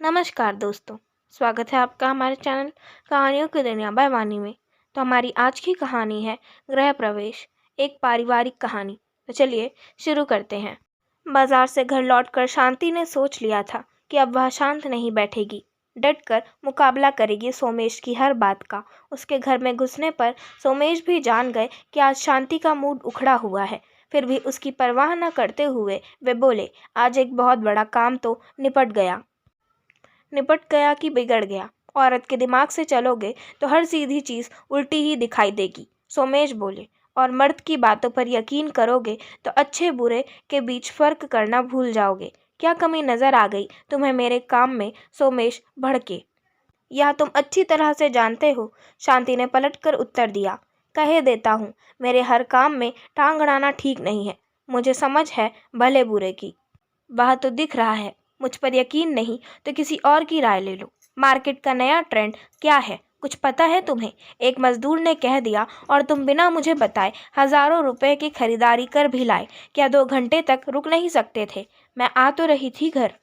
नमस्कार दोस्तों। स्वागत है आपका हमारे चैनल कहानियों की दुनिया बाय वानी में। तो हमारी आज की कहानी है गृह प्रवेश, एक पारिवारिक कहानी। तो चलिए शुरू करते हैं। बाजार से घर लौटकर शांति ने सोच लिया था कि अब वह शांत नहीं बैठेगी, डटकर मुकाबला करेगी सोमेश की हर बात का। उसके घर में घुसने पर सोमेश भी जान गए कि आज शांति का मूड उखड़ा हुआ है। फिर भी उसकी परवाह न करते हुए वे बोले, आज एक बहुत बड़ा काम तो निपट गया कि बिगड़ गया। औरत के दिमाग से चलोगे तो हर सीधी चीज़ उल्टी ही दिखाई देगी, सोमेश बोले। और मर्द की बातों पर यकीन करोगे तो अच्छे बुरे के बीच फ़र्क करना भूल जाओगे। क्या कमी नज़र आ गई तुम्हें मेरे काम में, सोमेश भड़के। यह तुम अच्छी तरह से जानते हो, शांति ने पलटकर उत्तर दिया। कहे देता हूँ, मेरे हर काम में टांग अड़ाना ठीक नहीं है। मुझे समझ है भले बुरे की। वह तो दिख रहा है। मुझ पर यकीन नहीं तो किसी और की राय ले लो। मार्केट का नया ट्रेंड क्या है, कुछ पता है तुम्हें? एक मजदूर ने कह दिया और तुम बिना मुझे बताए हजारों रुपए की खरीदारी कर भी लाए। क्या 2 घंटे तक रुक नहीं सकते थे? मैं आ तो रही थी घर।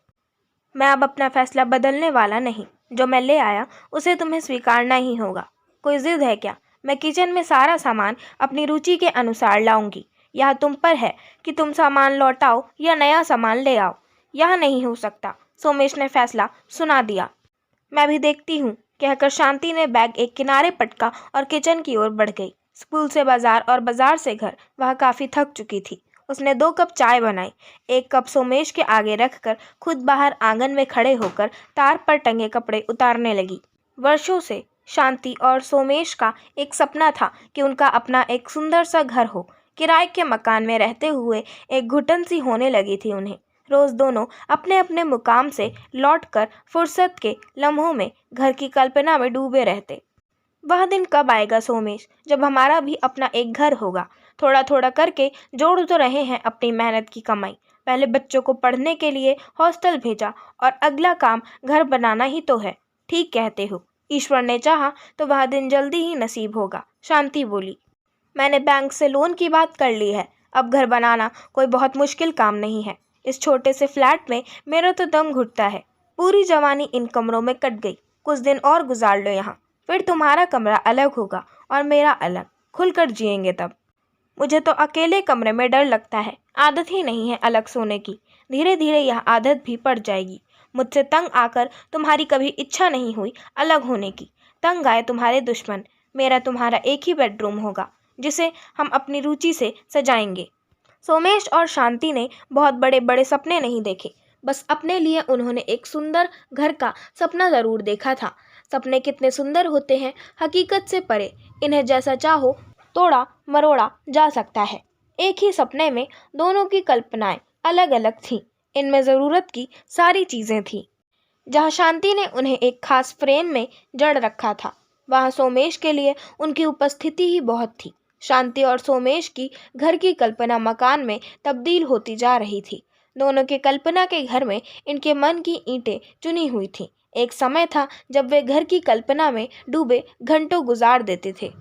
मैं अब अपना फैसला बदलने वाला नहीं। जो मैं ले आया उसे तुम्हें स्वीकारना ही होगा। कोई जिद है क्या? मैं किचन में सारा सामान अपनी रुचि के अनुसार लाऊंगी। यह तुम पर है कि तुम सामान लौटाओ या नया सामान ले आओ। यह नहीं हो सकता, सोमेश ने फैसला सुना दिया। मैं भी देखती हूँ, कहकर शांति ने बैग एक किनारे पटका और किचन की ओर बढ़ गई। स्कूल से बाजार और बाजार से घर वह काफ़ी थक चुकी थी। उसने 2 कप चाय बनाई, एक कप सोमेश के आगे रखकर खुद बाहर आंगन में खड़े होकर तार पर टंगे कपड़े उतारने लगी। वर्षों से शांति और सोमेश का एक सपना था कि उनका अपना एक सुंदर सा घर हो। किराए के मकान में रहते हुए एक घुटन सी होने लगी थी उन्हें। रोज दोनों अपने अपने मुकाम से लौटकर फुर्सत के लम्हों में घर की कल्पना में डूबे रहते। वह दिन कब आएगा सोमेश, जब हमारा भी अपना एक घर होगा? थोड़ा थोड़ा करके जोड़ तो रहे हैं अपनी मेहनत की कमाई। पहले बच्चों को पढ़ने के लिए हॉस्टल भेजा और अगला काम घर बनाना ही तो है। ठीक कहते हो, ईश्वर ने चाहा तो वह दिन जल्दी ही नसीब होगा, शांति बोली। मैंने बैंक से लोन की बात कर ली है। अब घर बनाना कोई बहुत मुश्किल काम नहीं है। इस छोटे से फ्लैट में मेरा तो दम घुटता है। पूरी जवानी इन कमरों में कट गई। कुछ दिन और गुजार लो यहाँ, फिर तुम्हारा कमरा अलग होगा और मेरा अलग। खुलकर जिएंगे तब। मुझे तो अकेले कमरे में डर लगता है, आदत ही नहीं है अलग सोने की। धीरे धीरे यह आदत भी पड़ जाएगी। मुझसे तंग आकर तुम्हारी कभी इच्छा नहीं हुई अलग होने की। तंग आए तुम्हारे दुश्मन। मेरा तुम्हारा एक ही बेडरूम होगा, जिसे हम अपनी रुचि से सजाएंगे। सोमेश और शांति ने बहुत बड़े बड़े सपने नहीं देखे, बस अपने लिए उन्होंने एक सुंदर घर का सपना ज़रूर देखा था। सपने कितने सुंदर होते हैं, हकीकत से परे। इन्हें जैसा चाहो तोड़ा मरोड़ा जा सकता है। एक ही सपने में दोनों की कल्पनाएं अलग अलग थीं। इनमें ज़रूरत की सारी चीज़ें थीं। जहाँ शांति ने उन्हें एक खास फ्रेम में जड़ रखा था, वहाँ सोमेश के लिए उनकी उपस्थिति ही बहुत थी। शांति और सोमेश की घर की कल्पना मकान में तब्दील होती जा रही थी। दोनों के कल्पना के घर में इनके मन की ईंटें चुनी हुई थीं। एक समय था जब वे घर की कल्पना में डूबे घंटों गुजार देते थे।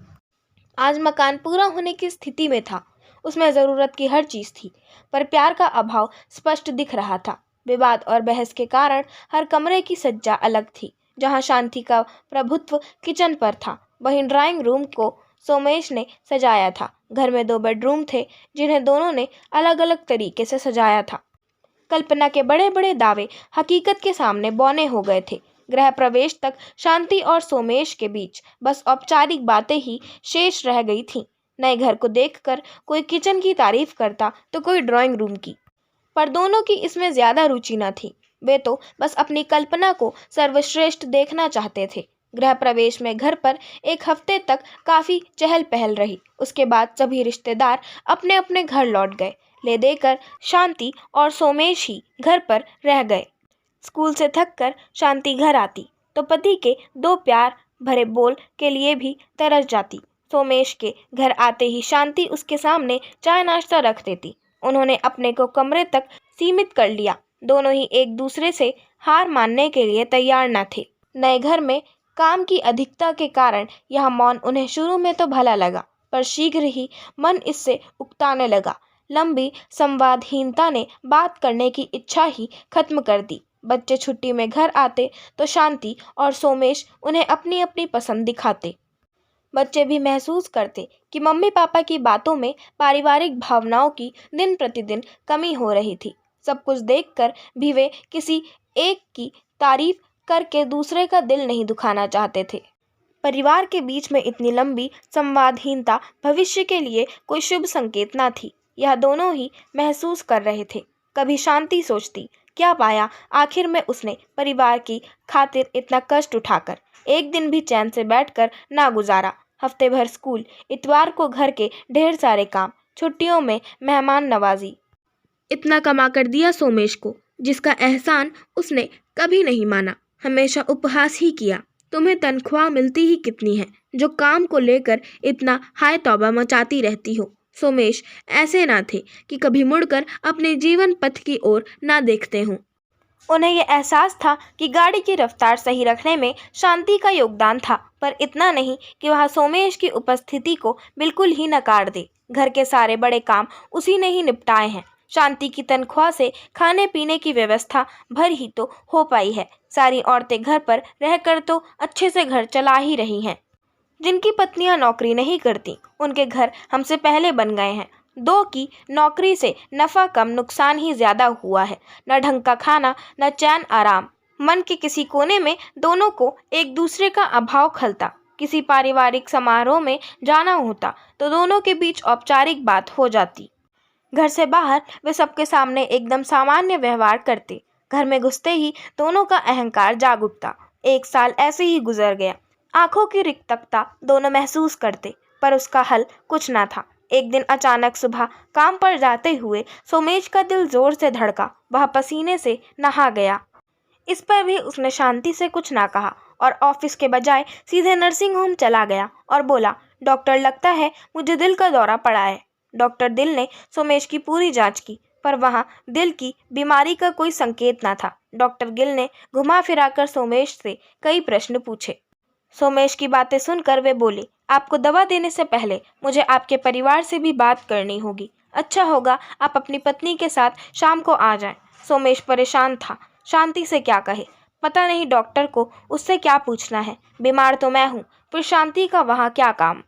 आज मकान पूरा होने की स्थिति में था। उसमें ज़रूरत की हर चीज़ थी, पर प्यार का अभाव स्पष्ट दिख रहा था। विवाद और बहस के कारण हर कमरे की सज्जा अलग थी। जहाँ शांति का प्रभुत्व किचन पर था, वहीं ड्राइंग रूम को सोमेश ने सजाया था। घर में 2 बेडरूम थे, जिन्हें दोनों ने अलग अलग तरीके से सजाया था। कल्पना के बड़े बड़े दावे हकीकत के सामने बौने हो गए थे। गृह प्रवेश तक शांति और सोमेश के बीच बस औपचारिक बातें ही शेष रह गई थीं। नए घर को देखकर कोई किचन की तारीफ करता तो कोई ड्राइंग रूम की, पर दोनों की इसमें ज्यादा रुचि न थी। वे तो बस अपनी कल्पना को सर्वश्रेष्ठ देखना चाहते थे। गृह प्रवेश में घर पर एक हफ्ते तक काफी चहल पहल रही। उसके बाद सभी रिश्तेदार अपने अपने घर लौट गए। ले देकर शांति और सोमेश ही घर पर रह गए। स्कूल से थककर शांति घर आती तो पति के 2 प्यार भरे बोल के लिए भी तरस जाती। सोमेश के घर आते ही शांति उसके सामने चाय नाश्ता रख देती। उन्होंने अपने को कमरे तक सीमित कर लिया। दोनों ही एक दूसरे से हार मानने के लिए तैयार न थे। नए घर में काम की अधिकता के कारण यह मौन उन्हें शुरू में तो भला लगा, पर शीघ्र ही मन इससे उकताने लगा। लंबी संवादहीनता ने बात करने की इच्छा ही खत्म कर दी। बच्चे छुट्टी में घर आते तो शांति और सोमेश उन्हें अपनी अपनी पसंद दिखाते। बच्चे भी महसूस करते कि मम्मी पापा की बातों में पारिवारिक भावनाओं की दिन प्रतिदिन कमी हो रही थी। सब कुछ देखकर भी वे किसी एक की तारीफ करके दूसरे का दिल नहीं दुखाना चाहते थे। परिवार के बीच में इतनी लंबी संवादहीनता भविष्य के लिए कोई शुभ संकेत न थी। यह दोनों ही महसूस कर रहे थे। कभी शांति सोचती, क्या पाया आखिर में उसने परिवार की खातिर इतना कष्ट उठाकर। एक दिन भी चैन से बैठकर ना गुजारा। हफ्ते भर स्कूल, इतवार को घर के ढेर सारे काम, छुट्टियों में मेहमान नवाजी। इतना कमा कर दिया सोमेश को, जिसका एहसान उसने कभी नहीं माना, हमेशा उपहास ही किया। तुम्हें तनख्वाह मिलती ही कितनी है जो काम को लेकर इतना हाय तौबा मचाती रहती हो। सोमेश ऐसे ना थे कि कभी मुड़कर अपने जीवन पथ की ओर ना देखते हों। उन्हें यह एहसास था कि गाड़ी की रफ्तार सही रखने में शांति का योगदान था, पर इतना नहीं कि वह सोमेश की उपस्थिति को बिल्कुल ही नकार दे। घर के सारे बड़े काम उसी ने ही निपटाए हैं। शांति की तनख्वाह से खाने पीने की व्यवस्था भर ही तो हो पाई है। सारी औरतें घर पर रहकर तो अच्छे से घर चला ही रही हैं। जिनकी पत्नियां नौकरी नहीं करती, उनके घर हमसे पहले बन गए हैं। दो की नौकरी से नफा कम, नुकसान ही ज्यादा हुआ है। न ढंग का खाना, न चैन आराम। मन के किसी कोने में दोनों को एक दूसरे का अभाव खलता। किसी पारिवारिक समारोह में जाना होता तो दोनों के बीच औपचारिक बात हो जाती। घर से बाहर वे सबके सामने एकदम सामान्य व्यवहार करते। घर में घुसते ही दोनों का अहंकार जाग उठता। एक साल ऐसे ही गुजर गया। आंखों की रिक्तता दोनों महसूस करते, पर उसका हल कुछ ना था। एक दिन अचानक सुबह काम पर जाते हुए सोमेश का दिल जोर से धड़का। वह पसीने से नहा गया। इस पर भी उसने शांति से कुछ ना कहा और ऑफिस के बजाय सीधे नर्सिंग होम चला गया और बोला, डॉक्टर, लगता है मुझे दिल का दौरा पड़ा है। डॉक्टर दिल ने सोमेश की पूरी जांच की, पर वहां दिल की बीमारी का कोई संकेत ना था। डॉक्टर गिल ने घुमा फिराकर सोमेश से कई प्रश्न पूछे। सोमेश की बातें सुनकर वे बोले, आपको दवा देने से पहले मुझे आपके परिवार से भी बात करनी होगी। अच्छा होगा आप अपनी पत्नी के साथ शाम को आ जाएं। सोमेश परेशान था, शांति से क्या कहे। पता नहीं डॉक्टर को उससे क्या पूछना है। बीमार तो मैं हूँ, फिर शांति का वहाँ क्या काम।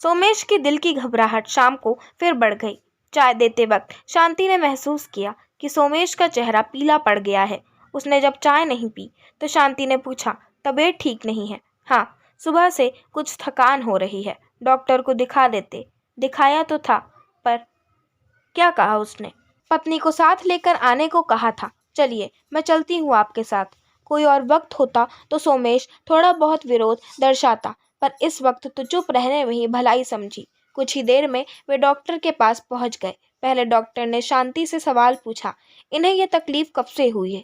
सोमेश की दिल की घबराहट शाम को फिर बढ़ गई। चाय देते वक्त शांति ने महसूस किया कि सोमेश का चेहरा पीला पड़ गया है। उसने जब चाय नहीं पी तो शांति ने पूछा, तबीयत ठीक नहीं है? हाँ, सुबह से कुछ थकान हो रही है। डॉक्टर को दिखा देते। दिखाया तो था, पर क्या कहा उसने? पत्नी को साथ लेकर आने को कहा था। चलिए मैं चलती हूँ आपके साथ। कोई और वक्त होता तो सोमेश थोड़ा बहुत विरोध दर्शाता, पर इस वक्त तो चुप रहने में ही भलाई समझी। कुछ ही देर में वे डॉक्टर के पास पहुंच गए। पहले डॉक्टर ने शांति से सवाल पूछा, इन्हें यह तकलीफ कब से हुई है?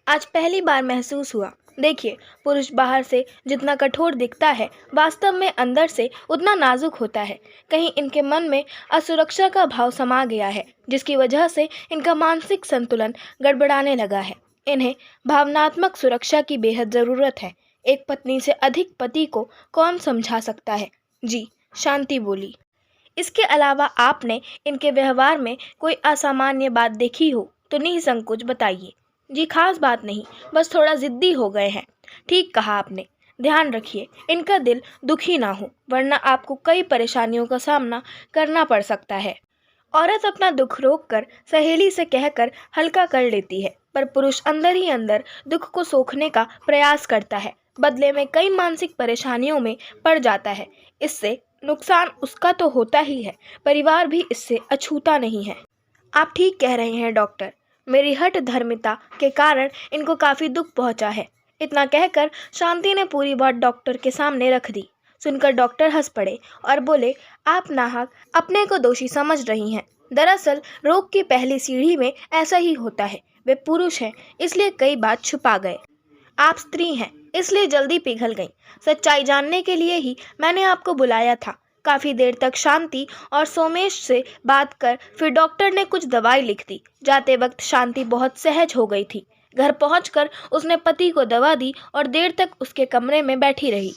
आज पहली बार महसूस हुआ। देखिए, पुरुष बाहर से जितना कठोर दिखता है, वास्तव में अंदर से उतना नाजुक होता है। कहीं इनके मन में असुरक्षा का भाव समा गया है, जिसकी वजह से इनका मानसिक संतुलन गड़बड़ाने लगा है। इन्हें भावनात्मक सुरक्षा की बेहद ज़रूरत है। एक पत्नी से अधिक पति को कौन समझा सकता है? जी, शांति बोली। इसके अलावा आपने इनके व्यवहार में कोई असामान्य बात देखी हो तो निसंकोच बताइए। जी, खास बात नहीं, बस थोड़ा जिद्दी हो गए हैं। ठीक कहा आपने। ध्यान रखिए इनका दिल दुखी ना हो, वरना आपको कई परेशानियों का सामना करना पड़ सकता है। औरत अपना दुख रोककर सहेली से कहकर हल्का कर लेती है, पर पुरुष अंदर ही अंदर दुख को सोखने का प्रयास करता है। बदले में कई मानसिक परेशानियों में पड़ जाता है। इससे नुकसान उसका तो होता ही है, परिवार भी इससे अछूता नहीं है। आप ठीक कह रहे हैं डॉक्टर, मेरी हठ धर्मिता के कारण इनको काफ़ी दुख पहुंचा है। इतना कहकर शांति ने पूरी बात डॉक्टर के सामने रख दी। सुनकर डॉक्टर हंस पड़े और बोले, आप नाहक अपने को दोषी समझ रही हैं। दरअसल रोग की पहली सीढ़ी में ऐसा ही होता है। वे पुरुष हैं, इसलिए कई बात छुपा गए। आप स्त्री हैं, इसलिए जल्दी पिघल गई। सच्चाई जानने के लिए ही मैंने आपको बुलाया था। काफ़ी देर तक शांति और सोमेश से बात कर फिर डॉक्टर ने कुछ दवाई लिख दी। जाते वक्त शांति बहुत सहज हो गई थी। घर पहुंचकर उसने पति को दवा दी और देर तक उसके कमरे में बैठी रही।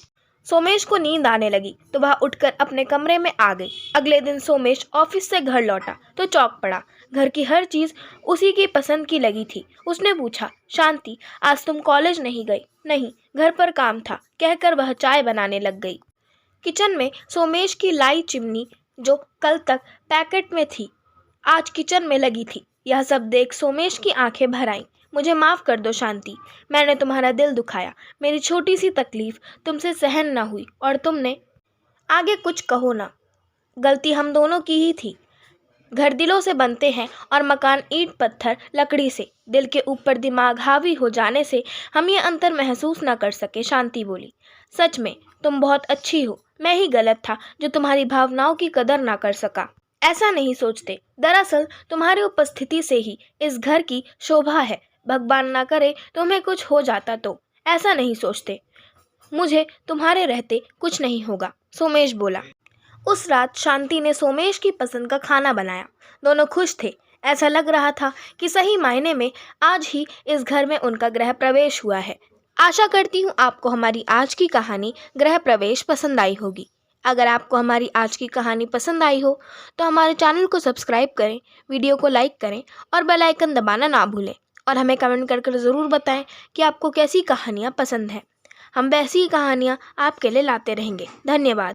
सोमेश को नींद आने लगी तो वह उठकर अपने कमरे में आ गई। अगले दिन सोमेश ऑफिस से घर लौटा तो चौंक पड़ा। घर की हर चीज उसी की पसंद की लगी थी। उसने पूछा, शांति, आज तुम कॉलेज नहीं गई? नहीं, घर पर काम था, कहकर वह चाय बनाने लग गई। किचन में सोमेश की लाई चिमनी, जो कल तक पैकेट में थी, आज किचन में लगी थी। यह सब देख सोमेश की आंखें भर आईं। मुझे माफ़ कर दो शांति, मैंने तुम्हारा दिल दुखाया। मेरी छोटी सी तकलीफ तुमसे सहन न हुई और तुमने आगे कुछ कहो ना। गलती हम दोनों की ही थी। घर दिलों से बनते हैं और मकान ईंट पत्थर लकड़ी से। दिल के ऊपर दिमाग हावी हो जाने से हम ये अंतर महसूस न कर सके। शांति बोली, सच में तुम बहुत अच्छी हो। मैं ही गलत था जो तुम्हारी भावनाओं की कदर ना कर सका। ऐसा नहीं सोचते, दरअसल तुम्हारी उपस्थिति से ही इस घर की शोभा है। भगवान ना करे तुम्हें कुछ हो जाता तो। ऐसा नहीं सोचते, मुझे तुम्हारे रहते कुछ नहीं होगा, सोमेश बोला। उस रात शांति ने सोमेश की पसंद का खाना बनाया। दोनों खुश थे। ऐसा लग रहा था कि सही मायने में आज ही इस घर में उनका गृह प्रवेश हुआ है। आशा करती हूँ आपको हमारी आज की कहानी गृह प्रवेश पसंद आई होगी। अगर आपको हमारी आज की कहानी पसंद आई हो तो हमारे चैनल को सब्सक्राइब करें, वीडियो को लाइक करें और बेल आइकन दबाना ना भूलें। और हमें कमेंट कर ज़रूर बताएं कि आपको कैसी कहानियाँ पसंद हैं। हम वैसी ही कहानियाँ आपके लिए लाते रहेंगे। धन्यवाद।